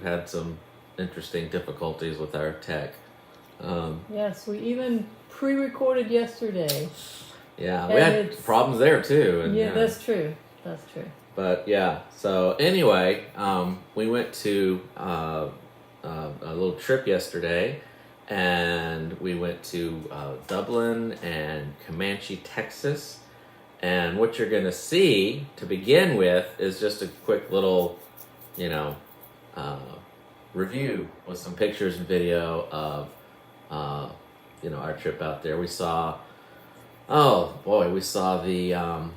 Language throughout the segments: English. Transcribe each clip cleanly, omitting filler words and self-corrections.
had some interesting difficulties with our tech. Yes, we even pre-recorded yesterday. Yeah, we had problems there too. And, yeah, that's true. That's true. But yeah, so anyway, we went to a little trip yesterday, and we went to Dublin and Comanche, Texas. And what you're going to see to begin with is just a quick little, review with some pictures and video of, our trip out there. We saw, we saw the,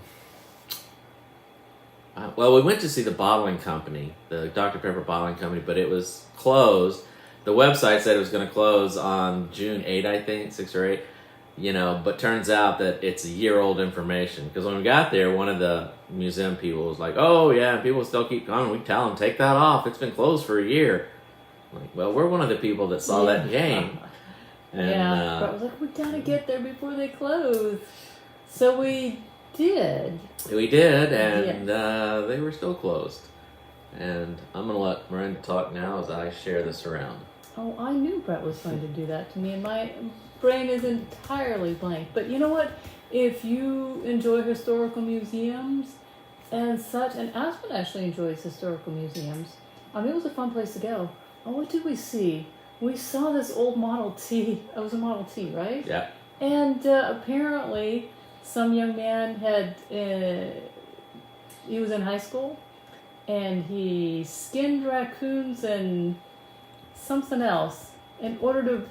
we went to see the bottling company, the Dr. Pepper bottling company, but it was closed. The website said it was going to close on June 8, I think, 6 or 8. But turns out that it's a year-old information. Because when we got there, one of the museum people was like, oh, yeah, people still keep coming. We tell them, take that off. It's been closed for a year. I'm like, well, we're one of the people that saw that game. And, but I was like, we got to get there before they close. So we did. We did, and they were still closed. And I'm going to let Miranda talk now as I share this around. Oh, I knew Brett was going to do that to me, and my brain is entirely blank. But you know what? If you enjoy historical museums and such, and Aspen actually enjoys historical museums, it was a fun place to go. Oh, what did we see? We saw this old Model T. It was a Model T, right? Yeah. And apparently, some young man he was in high school, and he skinned raccoons and something else in order to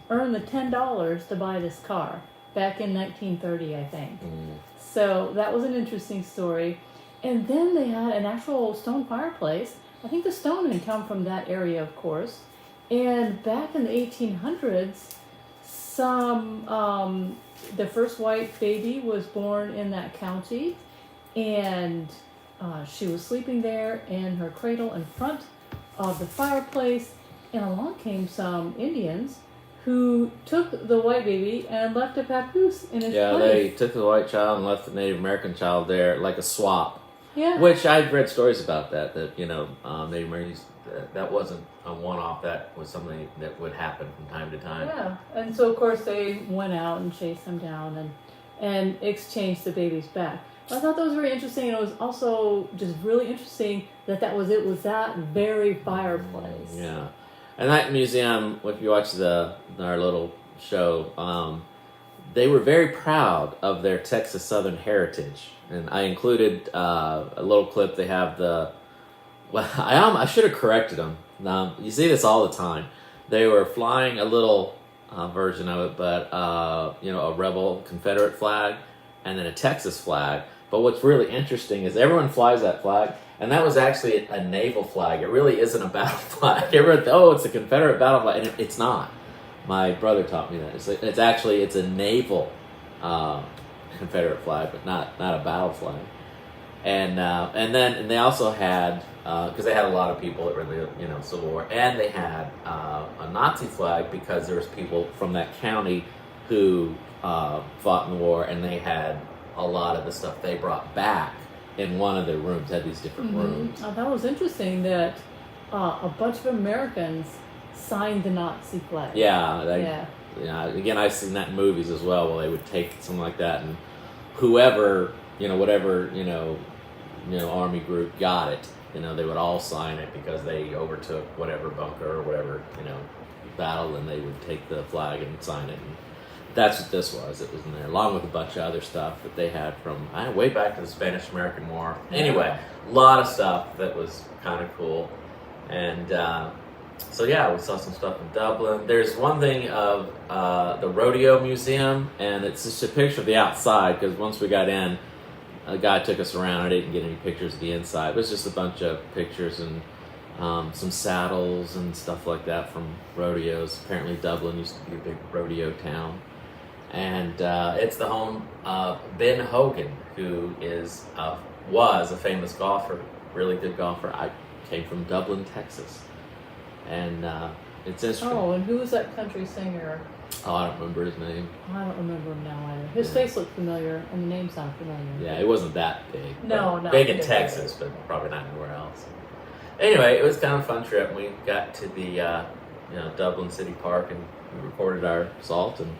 earn the $10 to buy this car back in 1930, I think. So that was an interesting story. And then they had an actual stone fireplace. I think the stone had come from that area, of course. And back in the 1800s, the first white baby was born in that county, and she was sleeping there in her cradle in front of the fireplace, and along came some Indians who took the white baby and left a papoose in his place. Yeah, they took the white child and left the Native American child there like a swap. Yeah. Which I've read stories about that Native Americans, that wasn't a one-off. That was something that would happen from time to time. Yeah, and so of course they went out and chased them down and exchanged the babies back. I thought that was very interesting, and it was also just really interesting that was that very fireplace. Yeah, and that museum, if you watch our little show, they were very proud of their Texas Southern heritage, and I included a little clip. They have I should have corrected them. You see this all the time. They were flying a little version of it, but a rebel Confederate flag, and then a Texas flag. But what's really interesting is everyone flies that flag, and that was actually a naval flag. It really isn't a battle flag. Everyone, it's a Confederate battle flag, and it's not. My brother taught me that. It's a naval Confederate flag, but not a battle flag. And they also had, because they had a lot of people that were in the Civil War, and they had a Nazi flag because there was people from that county who fought in the war, and they had a lot of the stuff they brought back in one of their rooms. Had these different rooms. Oh, that was interesting that a bunch of Americans signed the Nazi flag. Yeah. Again, I've seen that in movies as well, where they would take something like that, and whoever, whatever, army group got it, they would all sign it because they overtook whatever bunker or whatever, battle, and they would take the flag and sign it. And that's what this was. It was in there, along with a bunch of other stuff that they had from way back to the Spanish-American War. Anyway, a lot of stuff that was kind of cool. And we saw some stuff in Dublin. There's one thing of the Rodeo Museum, and it's just a picture of the outside, because once we got in, a guy took us around. I didn't get any pictures of the inside. It was just a bunch of pictures and some saddles and stuff like that from rodeos. Apparently Dublin used to be a big rodeo town. And it's the home of Ben Hogan, who was a famous golfer, really good golfer. I came from Dublin, Texas. And it's interesting. Oh, and who was that country singer? Oh, I don't remember his name. I don't remember him now either. His face looked familiar, and the name sounded familiar. Yeah, it wasn't that big. No, not big in Texas, but probably not anywhere else. Anyway, it was kind of a fun trip. We got to the Dublin City Park and we recorded our S.A.L.T. and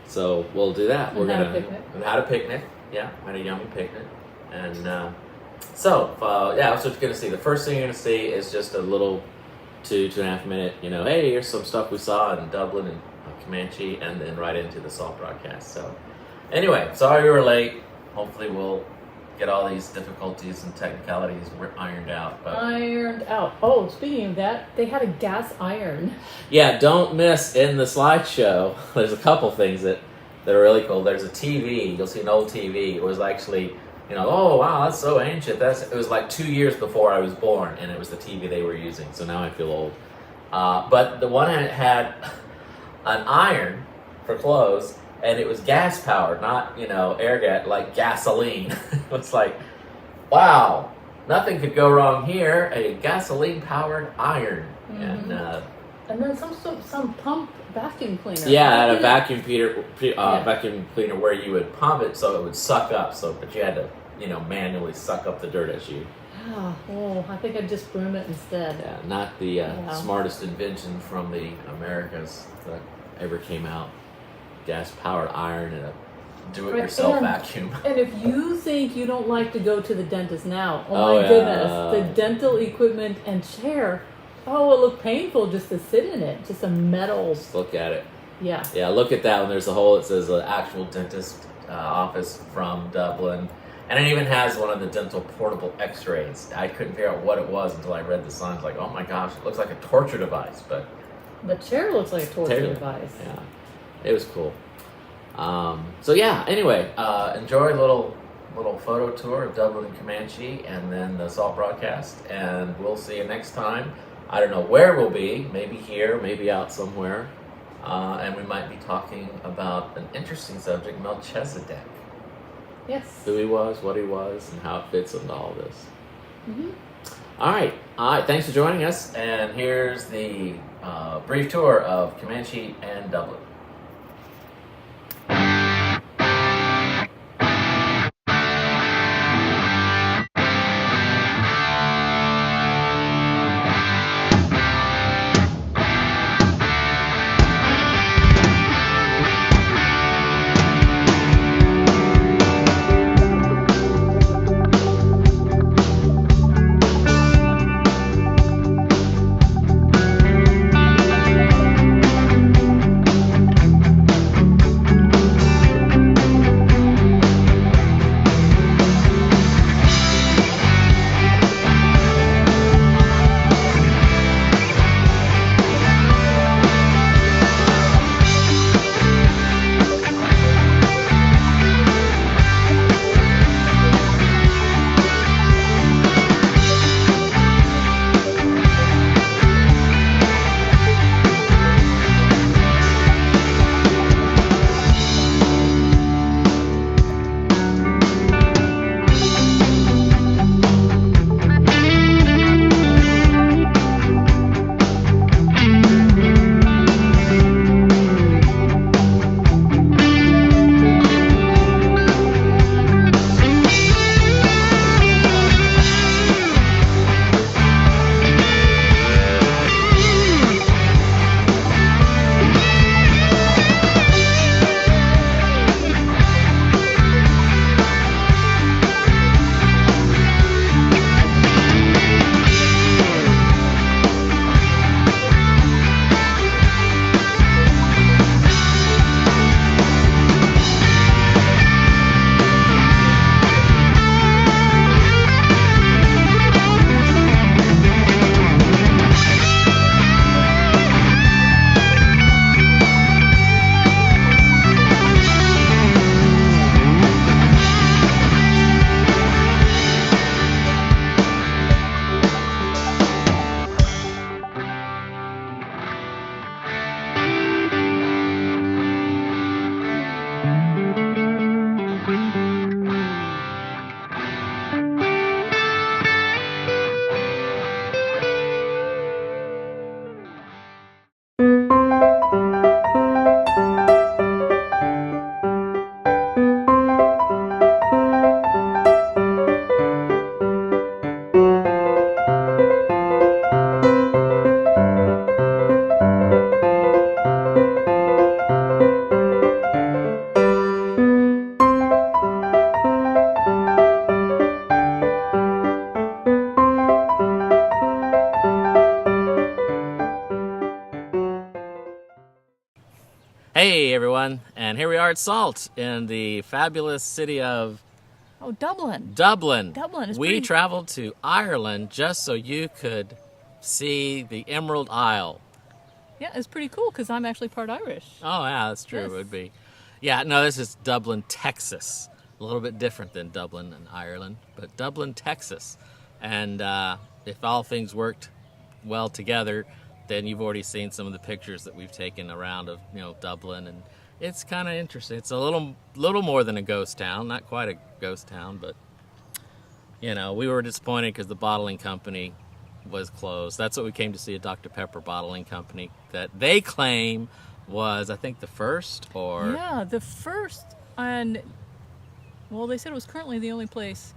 so we'll do that. And had a picnic. We had a picnic. Yeah, had a yummy picnic. And that's what you're going to see. The first thing you're going to see is just a little 2.5 minute, hey, here's some stuff we saw in Dublin and Comanche, and then right into the S.A.L.T. broadcast. So anyway, sorry you were late. Hopefully we'll get all these difficulties and technicalities ironed out. Ironed out. Oh, speaking of that, they had a gas iron. Yeah, don't miss in the slideshow. There's a couple things that are really cool. There's a TV. You'll see an old TV. It was actually, oh wow, that's so ancient. It was like 2 years before I was born, and it was the TV they were using. So now I feel old. But the one had an iron for clothes, and it was gas powered, not air gas, like gasoline. It's like, wow, nothing could go wrong here. A gasoline powered iron. Mm-hmm. And then some pump vacuum cleaner. Yeah, I had a vacuum cleaner where you would pump it so it would suck up. But you had to manually suck up the dirt as you. Oh, I think I'd just broom it instead. Yeah, not the smartest invention from the Americas that ever came out. Gas-powered iron and a do-it-yourself vacuum. And if you think you don't like to go to the dentist now, oh my goodness, the dental equipment and chair, it looked painful just to sit in it. Just a metal. Just look at it. Yeah. Yeah, look at that one. There's a hole that says actual dentist office from Dublin. And it even has one of the dental portable x-rays. I couldn't figure out what it was until I read the signs. Like, oh my gosh, it looks like a torture device. But the chair looks like a torture device. Yeah. It was cool. Anyway, enjoy a little photo tour of Dublin and Comanche and then the S.A.L.T. broadcast. And we'll see you next time. I don't know where we'll be. Maybe here, maybe out somewhere. And we might be talking about an interesting subject, Melchizedek. Yes. Who he was, what he was, and how it fits into all this. Mm-hmm. All right. Thanks for joining us. And here's the brief tour of Comanche and Dublin. Hey everyone, and here we are at S.A.L.T. in the fabulous city of Dublin. Dublin. Dublin is We pretty... traveled to Ireland just so you could see the Emerald Isle. Yeah, it's pretty cool because I'm actually part Irish. Oh yeah, that's true. Yes. It would be. Yeah, no, this is Dublin, Texas. A little bit different than Dublin and Ireland, but Dublin, Texas. And if all things worked well together, then you've already seen some of the pictures that we've taken around of Dublin, and it's kind of interesting. It's a little more than a ghost town, not quite a ghost town, but we were disappointed because the bottling company was closed. That's what we came to see, a Dr. Pepper bottling company that they claim was, I think, the first, or Yeah, the first, and well, they said it was currently the only place.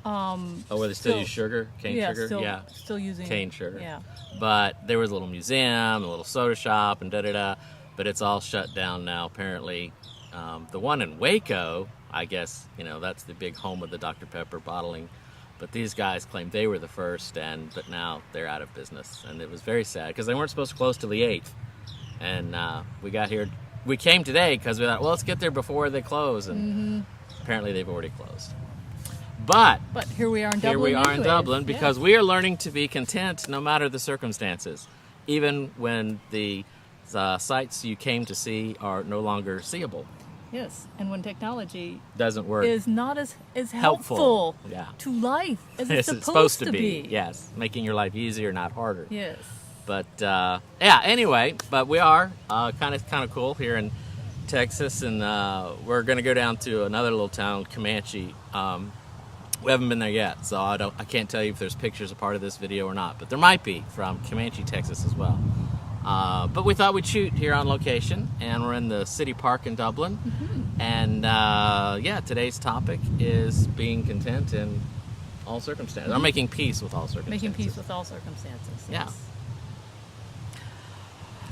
where they still use sugar, cane sugar, still using cane sugar. Yeah, But there was a little museum, a little soda shop, and da-da-da. But it's all shut down now, apparently. The one in Waco, I guess, that's the big home of the Dr. Pepper bottling. But these guys claimed they were the first, but now they're out of business. And it was very sad, because they weren't supposed to close till the 8th. And we came today because we thought, well, let's get there before they close. And apparently they've already closed. But here we are in Dublin. Here we are in anyways. Dublin because Yes. we are learning to be content no matter the circumstances, even when the sites you came to see are no longer seeable. Yes, and when technology Doesn't work. is not as helpful Yeah. to life as Yes, it's supposed to be. Yes, making your life easier, not harder. Yes. But anyway, but we are kind of cool here in Texas, and we're going to go down to another little town, Comanche. We haven't been there yet, so I can't tell you if there's pictures a part of this video or not, but there might be from Comanche, Texas as well. But we thought we'd shoot here on location, and we're in the city park in Dublin. And today's topic is being content in all circumstances, or making peace with all circumstances. Making peace with all circumstances. Yeah. Yes.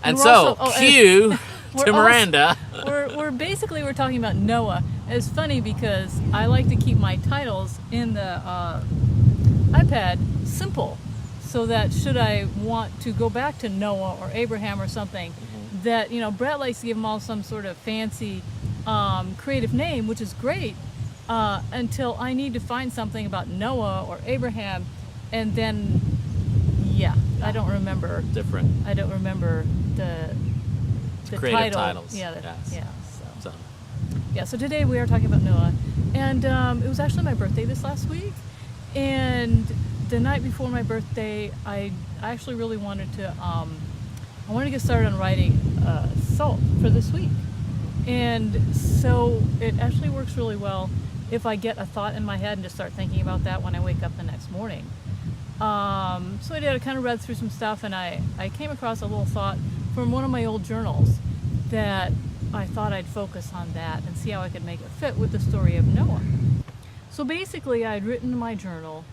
And we're so, also- cue we're to also- Miranda. We're talking about Noah. It's funny because I like to keep my titles in the iPad simple, so that should I want to go back to Noah or Abraham or something, that Brett likes to give them all some sort of fancy creative name, which is great, until I need to find something about Noah or Abraham, and then I don't remember. Different. I don't remember the Creative title. titles. Yeah, Yes. So today we are talking about Noah, and it was actually my birthday this last week, and the night before my birthday, I actually really wanted to I wanted to get started on writing S.A.L.T. for this week, and so it actually works really well if I get a thought in my head and just start thinking about that when I wake up the next morning. So I did. I kind of read through some stuff, and I came across a little thought from one of my old journals that I thought I'd focus on that and see how I could make it fit with the story of Noah. So basically, I'd written in my journal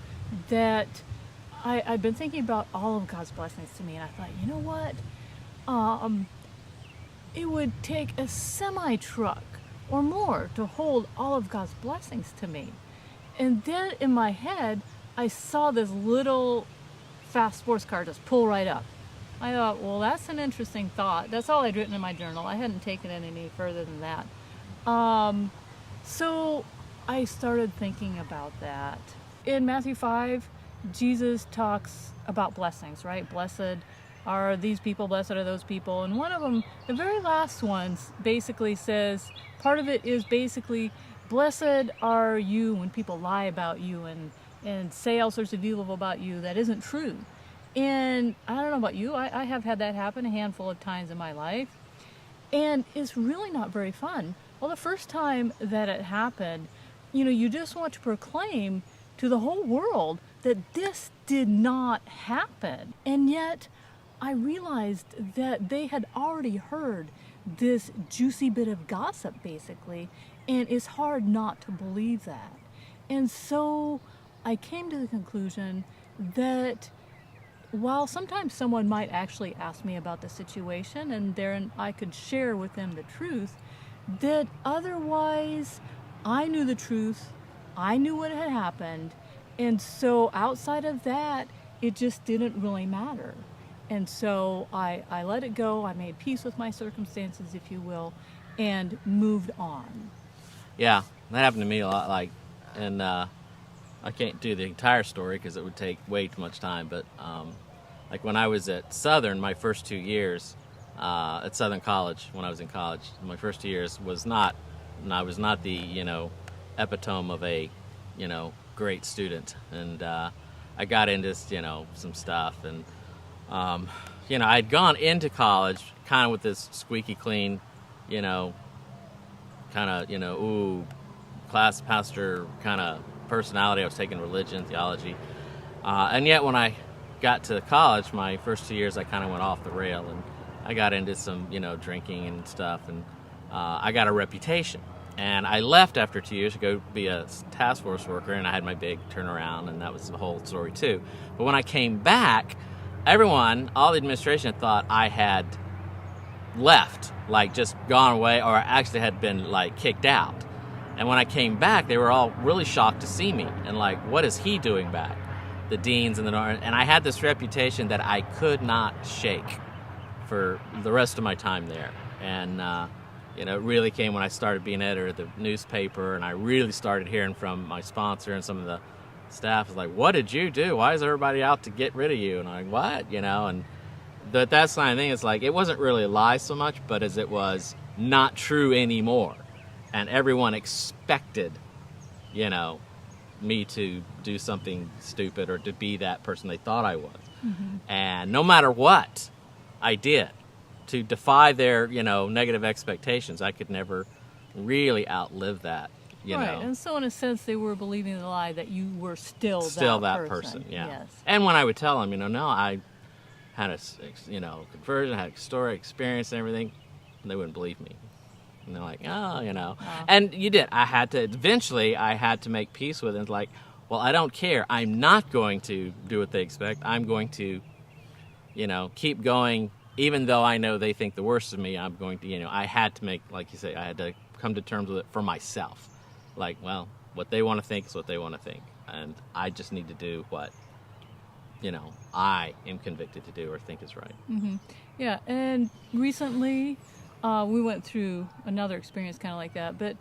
that I'd been thinking about all of God's blessings to me, and I thought, you know what? It would take a semi-truck or more to hold all of God's blessings to me. And then in my head, I saw this little fast sports car just pull right up. I thought, well, that's an interesting thought. That's all I'd written in my journal. I hadn't taken it any further than that. So I started thinking about that. In Matthew 5, Jesus talks about blessings, right? Blessed are these people, blessed are those people. And one of them, the very last one, basically says, part of it is basically, blessed are you when people lie about you and say all sorts of evil about you that isn't true. And I don't know about you, I have had that happen a handful of times in my life. And it's really not very fun. Well, the first time that it happened, you just want to proclaim to the whole world that this did not happen. And yet, I realized that they had already heard this juicy bit of gossip, basically, and it's hard not to believe that. And so I came to the conclusion that while sometimes someone might actually ask me about the situation and then I could share with them the truth, that otherwise I knew the truth, I knew what had happened, and so outside of that, it just didn't really matter. And so I let it go. I made peace with my circumstances, if you will, and moved on. Yeah, that happened to me a lot. Like, and I can't do the entire story because it would take way too much time. But like when I was at Southern, my first 2 years at Southern College, when I was in college, my first 2 years I was not the epitome of a great student, and I got into some stuff, and I'd gone into college kind of with this squeaky clean, ooh, class pastor kind of personality. I was taking religion, theology, and yet when I got to college, my first 2 years, I kind of went off the rail, and I got into some drinking and stuff, and I got a reputation. And I left after 2 years to go be a task force worker, and I had my big turnaround, and that was the whole story too. But when I came back, all the administration thought I had left, like just gone away, or actually had been like kicked out. And when I came back, they were all really shocked to see me, and like, what is he doing back? The deans and and I had this reputation that I could not shake for the rest of my time there. And it really came when I started being editor of the newspaper, and I really started hearing from my sponsor and some of the staff. Was like, what did you do? Why is everybody out to get rid of you? And I'm like, what? And that's the kind of thing. It's like, it wasn't really a lie so much, but as it was not true anymore. And everyone expected, me to do something stupid or to be that person they thought I was. Mm-hmm. And no matter what I did to defy their, negative expectations, I could never really outlive that, Right, and so in a sense, they were believing the lie that you were still that person. Yeah. Yes. And when I would tell them, no, I had a, conversion, had a story, experience, and everything, they wouldn't believe me. And they're like, And you did. Eventually, I had to make peace with it. It's like, well, I don't care. I'm not going to do what they expect. I'm going to, keep going. Even though I know they think the worst of me, I'm going to, I had to make, like you say, I had to come to terms with it for myself. Like, well, what they want to think is what they want to think. And I just need to do what, I am convicted to do or think is right. Mm-hmm. Yeah, and recently we went through another experience kind of like that. But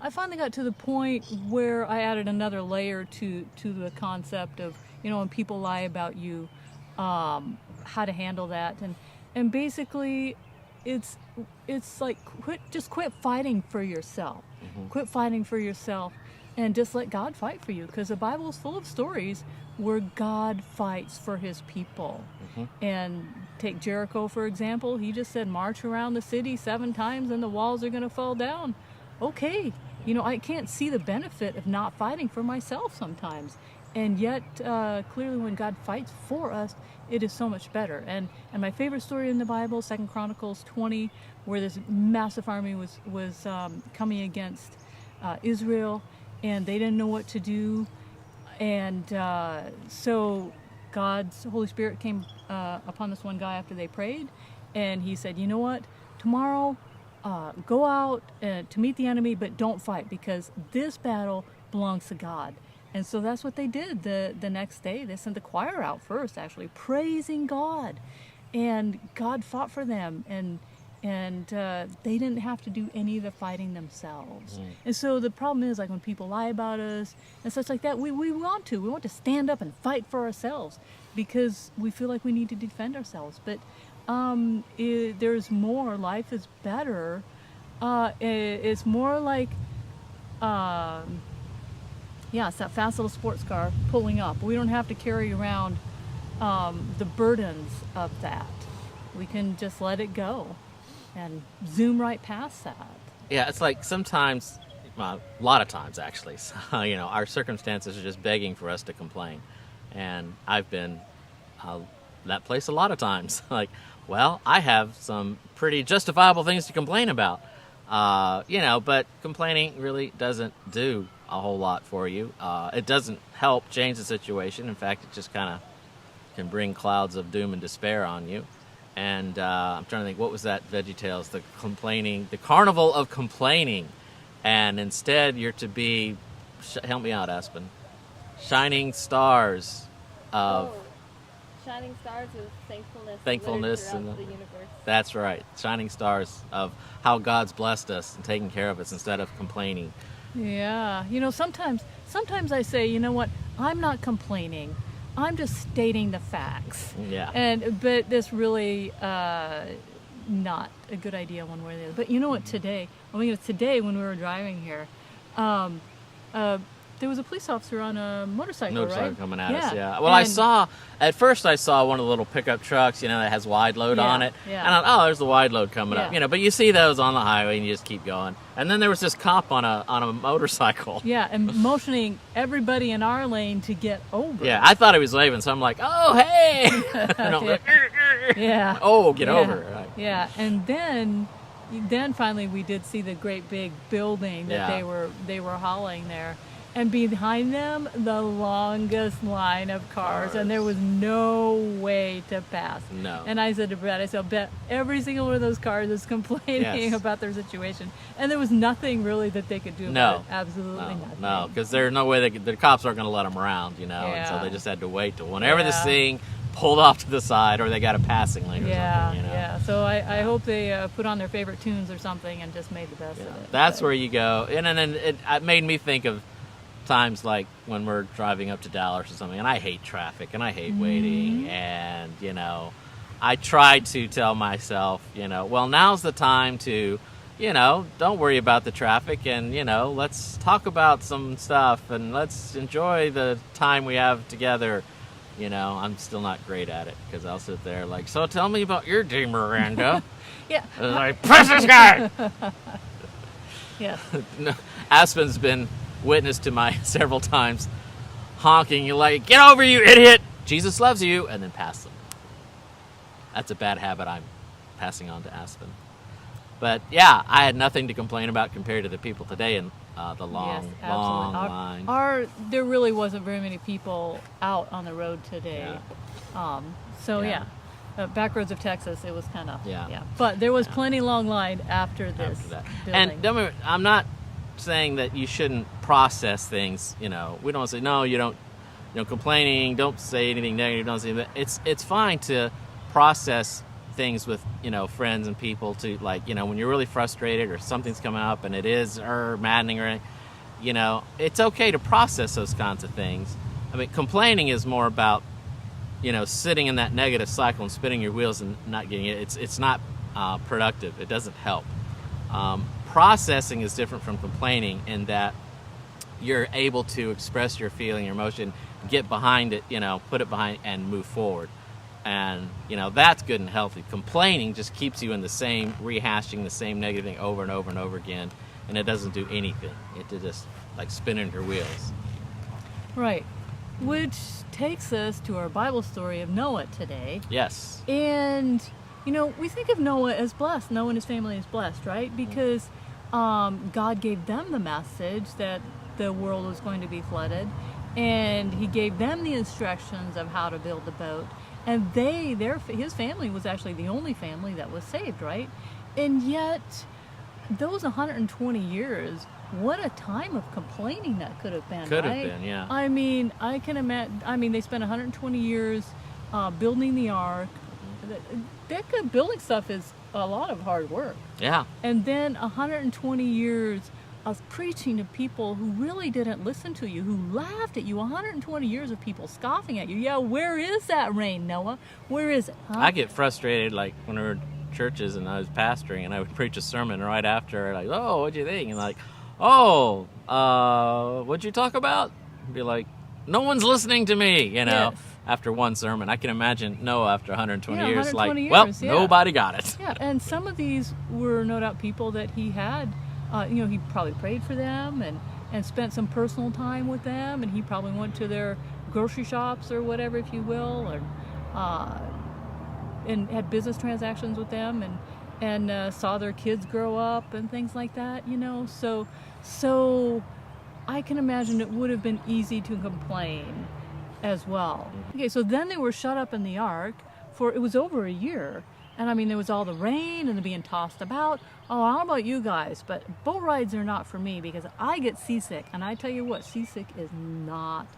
I finally got to the point where I added another layer to the concept of, when people lie about you, how to handle that. And basically, it's like quit fighting for yourself. Mm-hmm. Quit fighting for yourself, and just let God fight for you. Because the Bible is full of stories where God fights for His people. Mm-hmm. And take Jericho for example. He just said, "March around the city 7 times, and the walls are going to fall down." Okay, I can't see the benefit of not fighting for myself sometimes. And yet, clearly, when God fights for us, it is so much better. And my favorite story in the Bible, 2 Chronicles 20, where this massive army was coming against Israel, and they didn't know what to do. And so God's Holy Spirit came upon this one guy after they prayed, and he said, "You know what? Tomorrow, go out to meet the enemy, but don't fight, because this battle belongs to God." And so that's what they did the next day. They sent the choir out first, actually, praising God. And God fought for them, and they didn't have to do any of the fighting themselves. Mm. And so the problem is, like, when people lie about us and such like that, we want to stand up and fight for ourselves because we feel like we need to defend ourselves. But there's more. Life is better. It's more like... it's that fast little sports car pulling up. We don't have to carry around the burdens of that. We can just let it go and zoom right past that. Yeah, it's like sometimes, a lot of times actually, our circumstances are just begging for us to complain. And I've been that place a lot of times. Like, well, I have some pretty justifiable things to complain about. But complaining really doesn't do a whole lot for you. It doesn't help change the situation. In fact, it just kind of can bring clouds of doom and despair on you. And I'm trying to think, what was that VeggieTales? The carnival of complaining. And instead, you're to be, help me out, Aspen, shining stars of shining stars of thankfulness, Thankfulness throughout and the universe. That's right. Shining stars of how God's blessed us and taking care of us instead of complaining. Yeah, sometimes I say, you know what? I'm not complaining. I'm just stating the facts. Yeah. But this really not a good idea one way or the other. But you know what? Today when we were driving here, there was a police officer on a motorcycle, right? Coming at us, yeah. Well, at first I saw one of the little pickup trucks, that has wide load on it. Yeah. And I thought, oh, there's the wide load coming up. Yeah. But you see those on the highway and you just keep going. And then there was this cop on a motorcycle. Yeah, and motioning everybody in our lane to get over. Yeah, I thought he was waving, so I'm like, oh, hey! And I'm like, yeah. oh, get over. Right. Yeah, and then finally we did see the great big building that they were hauling there. And behind them, the longest line of cars, and there was no way to pass. No. And I said to Brad, I bet every single one of those cars is complaining about their situation. And there was nothing really that they could do about it. Absolutely nothing. No, because there's no way the cops aren't going to let them around, and so they just had to wait till whenever this thing pulled off to the side or they got a passing lane or something, Yeah, so I hope they put on their favorite tunes or something and just made the best of it. That's where you go. And then it made me think of times like when we're driving up to Dallas or something, and I hate traffic and I hate waiting, and I try to tell myself, well, now's the time to, don't worry about the traffic, and let's talk about some stuff and let's enjoy the time we have together. I'm still not great at it because I'll sit there like, so tell me about your day, Miranda. Yeah. And like, press this guy. Yeah. Aspen's been witness to my several times honking. You're like, get over, you idiot! Jesus loves you, and then pass them. That's a bad habit I'm passing on to Aspen. But yeah, I had nothing to complain about compared to the people today in the long line. There really wasn't very many people out on the road today. Back roads of Texas, it was kind of But there was plenty long line after this building. And I'm not saying that you shouldn't process things. We don't say no, you don't. Complaining. Don't say anything negative. Don't say that. It's fine to process things with friends and people to when you're really frustrated or something's coming up and it is maddening or anything. It's okay to process those kinds of things. I mean, complaining is more about sitting in that negative cycle and spinning your wheels and not getting it. It's not productive. It doesn't help. Processing is different from complaining in that you're able to express your feeling, your emotion, get behind it, put it behind and move forward. And, that's good and healthy. Complaining just keeps you in the same, rehashing the same negative thing over and over and over again, and it doesn't do anything. It just like spinning your wheels. Right. Which takes us to our Bible story of Noah today. Yes. And, we think of Noah as blessed. Noah and his family is blessed, right? Because God gave them the message that the world was going to be flooded, and he gave them the instructions of how to build the boat. And his family was actually the only family that was saved, right? And yet, those 120 years, what a time of complaining that could have been, Could right? have been, yeah. I mean, I can imagine, they spent 120 years building the ark. Building stuff is a lot of hard work. Yeah. And then 120 years of preaching to people who really didn't listen to you, who laughed at you. 120 years of people scoffing at you. Yeah, where is that rain, Noah? Where is it? Huh? I get frustrated, like, when we were in churches and I was pastoring and I would preach a sermon right after, like, oh, what'd you think? And like, oh, what'd you talk about? I'd be like, no one's listening to me, Yes. After one sermon. I can imagine Noah after 120 years, 120 well, years, nobody got it. Yeah, and some of these were no doubt people that he had, he probably prayed for them and spent some personal time with them, and he probably went to their grocery shops or whatever, if you will, and had business transactions with them, and saw their kids grow up and things like that, So I can imagine it would have been easy to complain as well. Okay, so then they were shut up in the ark for, it was over a year. And there was all the rain and the being tossed about. Oh, I don't know about you guys, but boat rides are not for me because I get seasick. And I tell you what, seasick is not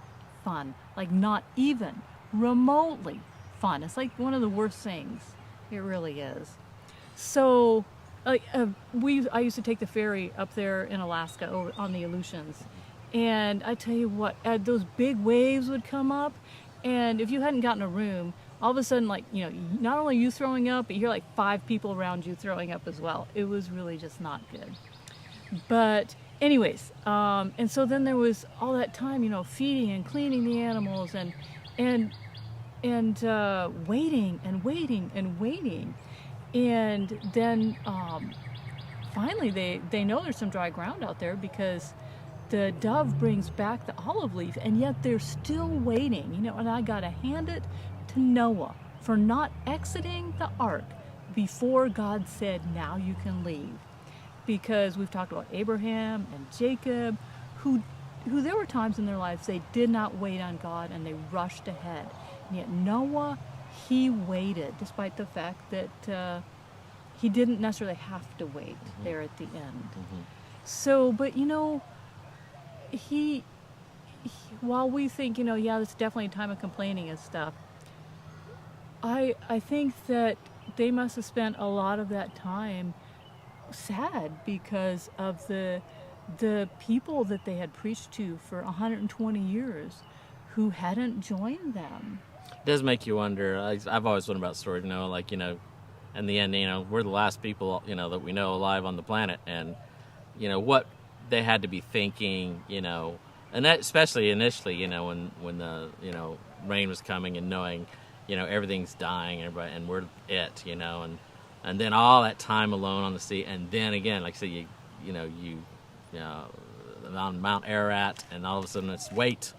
fun. Like, not even remotely fun. It's like one of the worst things. It really is. So, I used to take the ferry up there in Alaska over on the Aleutians, and I tell you what, those big waves would come up, and if you hadn't gotten a room, all of a sudden, like, you know, not only you throwing up, but you're like 5 people around you throwing up as well. It was really just not good. But anyways, and so then there was all that time, you know, feeding and cleaning the animals and waiting and waiting and waiting. And then finally they know there's some dry ground out there because the dove brings back the olive leaf, and yet they're still waiting, you know, and I gotta hand it to Noah for not exiting the ark before God said, now you can leave. Because we've talked about Abraham and Jacob, who there were times in their lives they did not wait on God and they rushed ahead. And yet Noah, he waited, despite the fact that he didn't necessarily have to wait there at the end. So, but you know, he while we think, you know, yeah, this is definitely a time of complaining and stuff, I think that they must have spent a lot of that time sad because of the people that they had preached to for 120 years who hadn't joined them. It does make you wonder. I've always wondered about stories, you know, like, you know, in the end, you know, we're the last people, you know, that we know alive on the planet, and, you know, what they had to be thinking, you know, and that especially initially, you know, when the, you know, rain was coming and knowing, you know, everything's dying and everybody, and we're it, you know, and then all that time alone on the sea, and then again, like I said, you know, on Mount Ararat, and all of a sudden it's wait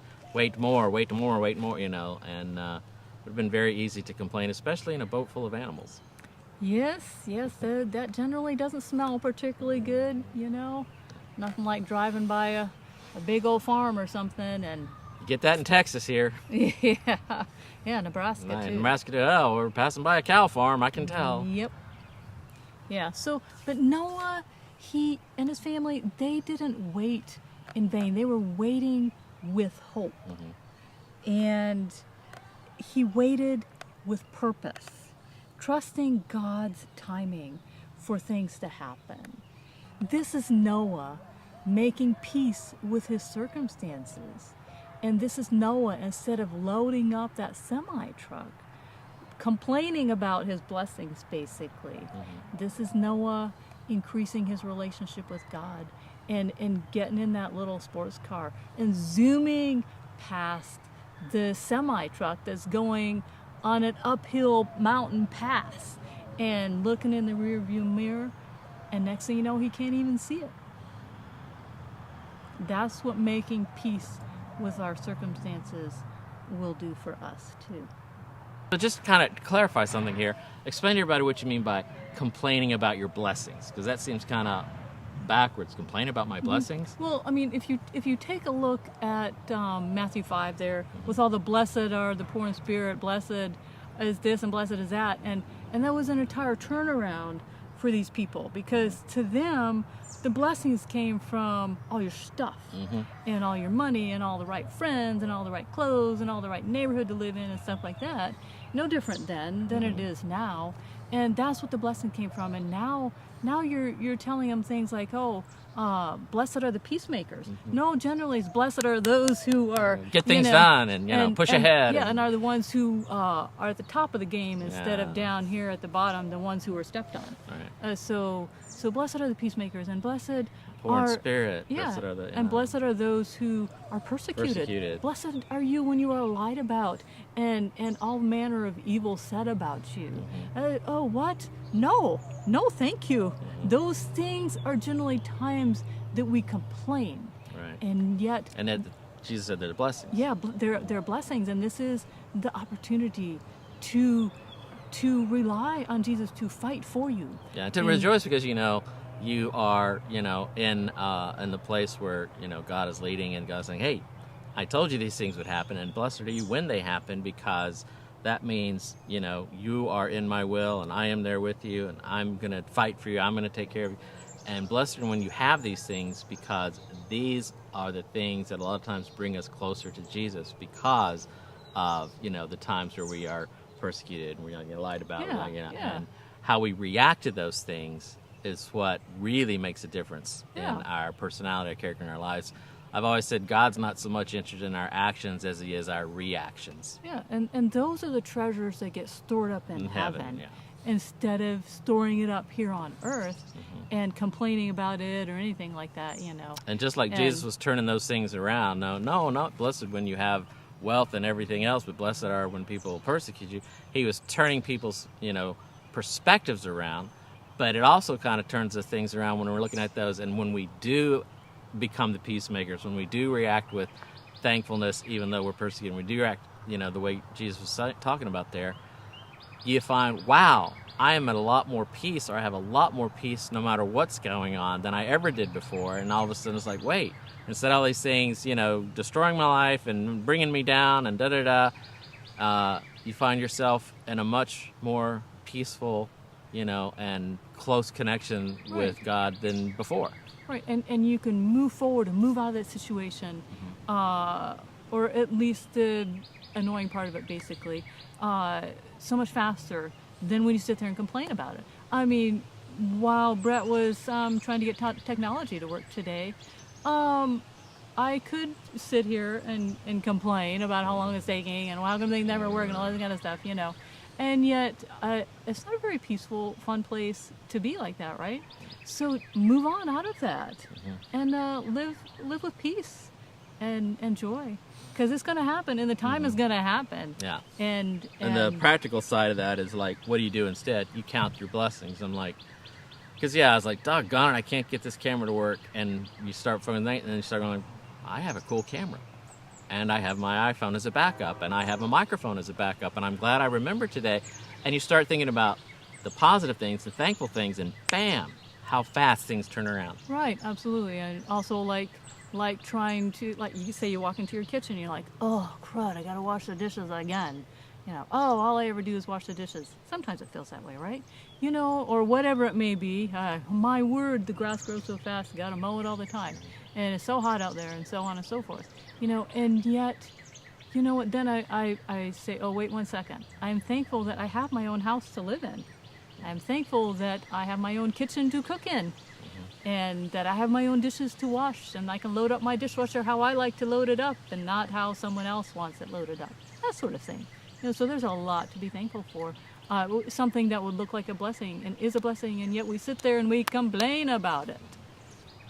more, you know, and it would have been very easy to complain, especially in a boat full of animals. Yes, that generally doesn't smell particularly good, you know. Nothing like driving by a big old farm or something, and You get that in Texas here. Yeah, Nebraska too. Nebraska too. Oh, we're passing by a cow farm, I can tell. Yep. Yeah, so, but Noah, he and his family, they didn't wait in vain. They were waiting with hope. And he waited with purpose, trusting God's timing for things to happen. This is Noah making peace with his circumstances. And this is Noah, instead of loading up that semi-truck, complaining about his blessings, basically. This is Noah increasing his relationship with God and getting in that little sports car and zooming past the semi-truck that's going on an uphill mountain pass and looking in the rear view mirror, and next thing you know, he can't even see it. That's what making peace with our circumstances will do for us too. So just kind of clarify something here. Explain to everybody what you mean by complaining about your blessings, because that seems kind of backwards. Complain about my blessings? Well, I mean, if you take a look at Matthew 5 there, with all the blessed are the poor in spirit, blessed is this and blessed is that, and that was an entire turnaround for these people, because to them the blessings came from all your stuff and all your money and all the right friends and all the right clothes and all the right neighborhood to live in and stuff like that. No different then than it is now. And that's what the blessing came from. And now you're telling them things like, blessed are the peacemakers. No, generally it's blessed are those who are get things done and push ahead. Yeah, and are the ones who are at the top of the game instead of down here at the bottom, the ones who are stepped on. Right. So blessed are the peacemakers, and blessed poor are in spirit. Yeah, Blessed are the, and blessed are those who are persecuted. Blessed are you when you are lied about and all manner of evil said about you. What? No, thank you. Those things are generally times that we complain. Right. And yet... And that Jesus said they're blessings. Yeah, they're blessings, and this is the opportunity to rely on Jesus to fight for you. Yeah, to rejoice because you are in the place where God is leading, and God's saying, "Hey, I told you these things would happen, and blessed are you when they happen, because that means you are in my will, and I am there with you, and I'm gonna fight for you. I'm gonna take care of you." And blessed are when you have these things, because these are the things that a lot of times bring us closer to Jesus, because of the times where we are persecuted and you lied about, Yeah, you know, yeah. and how we react to those things is what really makes a difference Yeah. in our personality, our character, in our lives. I've always said God's not so much interested in our actions as he is our reactions. Yeah, and those are the treasures that get stored up in heaven, yeah. instead of storing it up here on earth and complaining about it or anything like that, you know. And just like Jesus was turning those things around, no, not blessed when you have wealth and everything else, but blessed are when people persecute you. He was turning people's, you know, perspectives around, but it also kind of turns the things around when we're looking at those, and when we do become the peacemakers, when we do react with thankfulness, even though we're persecuted, we do react, you know, the way Jesus was talking about there, you find, wow, I am at a lot more peace, or I have a lot more peace no matter what's going on than I ever did before. And all of a sudden it's like, wait, instead of all these things, you know, destroying my life and bringing me down and you find yourself in a much more peaceful, you know, and close connection with God than before. Right, and you can move forward and move out of that situation, or at least the annoying part of it, basically, so much faster than when you sit there and complain about it. I mean, while Brett was trying to get technology to work today, I could sit here and complain about how long it's taking and how come they never work and all that kind of stuff, you know. And yet, it's not a very peaceful, fun place to be like that, right? So move on out of that and live with peace and joy, because it's going to happen, and the time is going to happen. Yeah. And the practical side of that is like, what do you do instead? You count your blessings. I'm like, because I was like, doggone it, I can't get this camera to work. And you start from the night, and then you start going, I have a cool camera. And I have my iPhone as a backup, and I have a microphone as a backup, and I'm glad I remembered today. And you start thinking about the positive things, the thankful things, and bam, how fast things turn around. Right, absolutely. And also like trying to, like, you say you walk into your kitchen and you're like, oh crud, I gotta wash the dishes again. You know, oh, all I ever do is wash the dishes. Sometimes it feels that way, right? You know, or whatever it may be. My word, the grass grows so fast, you gotta mow it all the time. And it's so hot out there, and so on and so forth. You know, and yet, you know what, then I say, oh, wait 1 second. I'm thankful that I have my own house to live in. I'm thankful that I have my own kitchen to cook in, and that I have my own dishes to wash, and I can load up my dishwasher how I like to load it up and not how someone else wants it loaded up. That sort of thing. You know, so there's a lot to be thankful for. Something that would look like a blessing and is a blessing, and yet we sit there and we complain about it.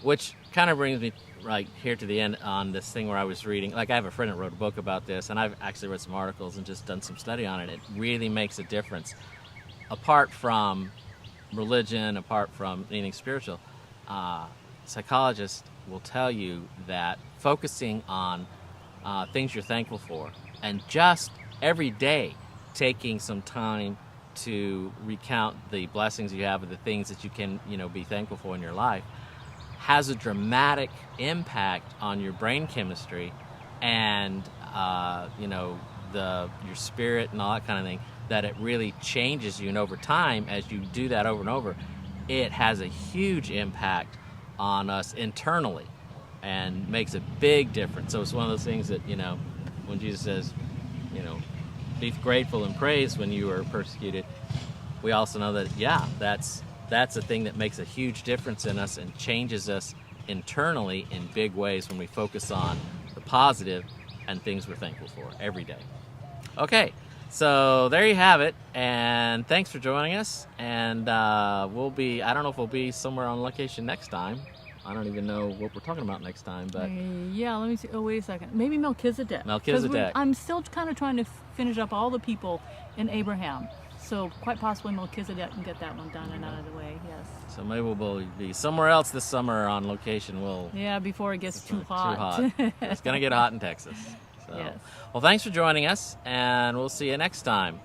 Which kind of brings me right here to the end on this thing where I was reading. Like, I have a friend that wrote a book about this, and I've actually read some articles and just done some study on it. It really makes a difference. Apart from religion, apart from anything spiritual, psychologists will tell you that focusing on things you're thankful for, and just every day taking some time to recount the blessings you have and the things that you can, you know, be thankful for in your life, has a dramatic impact on your brain chemistry and you know, your spirit and all that kind of thing, that it really changes you. And over time, as you do that over and over, it has a huge impact on us internally and makes a big difference. So it's one of those things that, you know, when Jesus says, you know, be grateful and praise when you are persecuted, we also know that, yeah, that's a thing that makes a huge difference in us and changes us internally in big ways when we focus on the positive and things we're thankful for every day. Okay, so there you have it, and thanks for joining us. And I don't know if we'll be somewhere on location next time. I don't even know what we're talking about next time, but yeah, let me see. Oh, wait a second. Maybe Melchizedek. Melchizedek. I'm still kind of trying to finish up all the people in Abraham. So quite possibly Melchizedek can get that one done and out of the way, yes. So maybe we'll be somewhere else this summer on location. Yeah, before it gets too hot. Too hot. It's going to get hot in Texas. So. Yes. Well, thanks for joining us, and we'll see you next time.